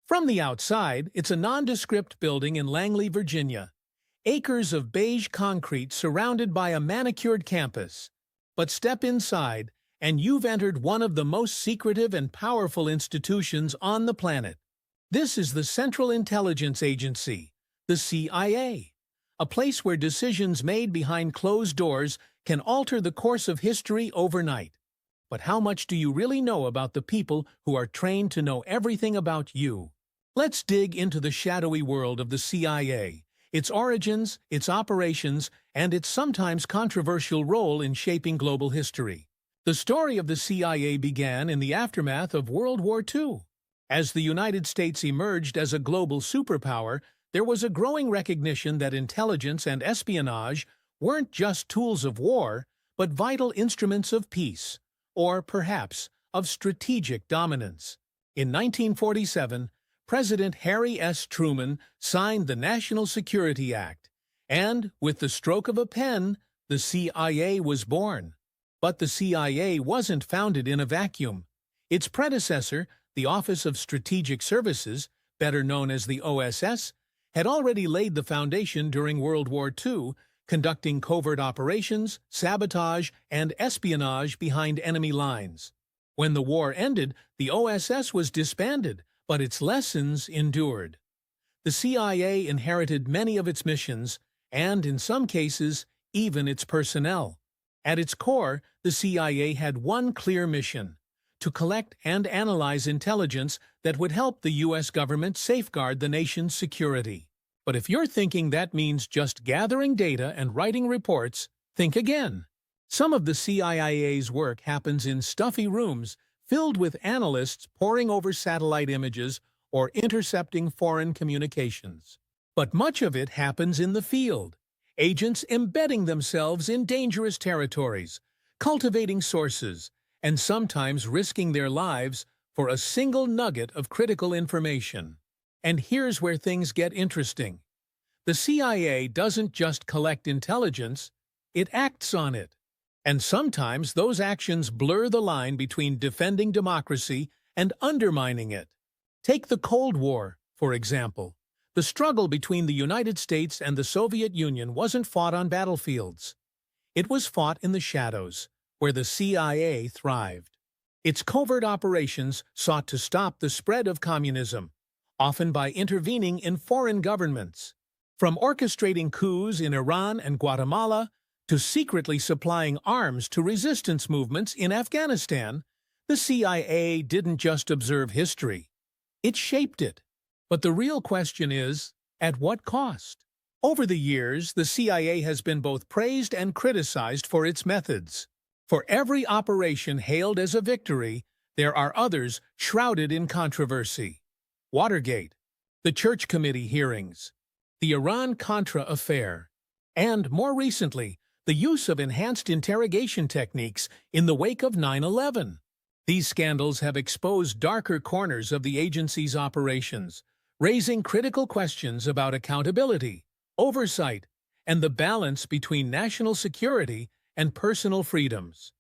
From the outside, it's a nondescript building in Langley, Virginia. Acres of beige concrete surrounded by a manicured campus. But step inside, and you've entered one of the most secretive and powerful institutions on the planet. This is the Central Intelligence Agency, the CIA, a place where decisions made behind closed doors can alter the course of history overnight. But how much do you really know about the people who are trained to know everything about you? Let's dig into the shadowy world of the CIA, its origins, its operations, and its sometimes controversial role in shaping global history. The story of the CIA began in the aftermath of World War II. As the United States emerged as a global superpower, there was a growing recognition that intelligence and espionage weren't just tools of war, but vital instruments of peace, or perhaps of strategic dominance. In 1947, President Harry S. Truman signed the National Security Act, and, with the stroke of a pen, the CIA was born. But the CIA wasn't founded in a vacuum. Its predecessor, the Office of Strategic Services, better known as the OSS, had already laid the foundation during World War II, conducting covert operations, sabotage, and espionage behind enemy lines. When the war ended, the OSS was disbanded, but its lessons endured. The CIA inherited many of its missions, and in some cases, even its personnel. At its core, the CIA had one clear mission: to collect and analyze intelligence that would help the U.S. government safeguard the nation's security. But if you're thinking that means just gathering data and writing reports, think again. Some of the CIA's work happens in stuffy rooms filled with analysts poring over satellite images or intercepting foreign communications. But much of it happens in the field, agents embedding themselves in dangerous territories, cultivating sources, and sometimes risking their lives for a single nugget of critical information. And here's where things get interesting. The CIA doesn't just collect intelligence, it acts on it. And sometimes those actions blur the line between defending democracy and undermining it. Take the Cold War, for example. The struggle between the United States and the Soviet Union wasn't fought on battlefields. It was fought in the shadows, where the CIA thrived. Its covert operations sought to stop the spread of communism, often by intervening in foreign governments. From orchestrating coups in Iran and Guatemala to secretly supplying arms to resistance movements in Afghanistan, the CIA didn't just observe history. It shaped it. But the real question is, at what cost? Over the years, the CIA has been both praised and criticized for its methods. For every operation hailed as a victory, there are others shrouded in controversy. Watergate, the Church Committee hearings, the Iran-Contra affair, and, more recently, the use of enhanced interrogation techniques in the wake of 9/11. These scandals have exposed darker corners of the agency's operations, raising critical questions about accountability, oversight, and the balance between national security and personal freedoms.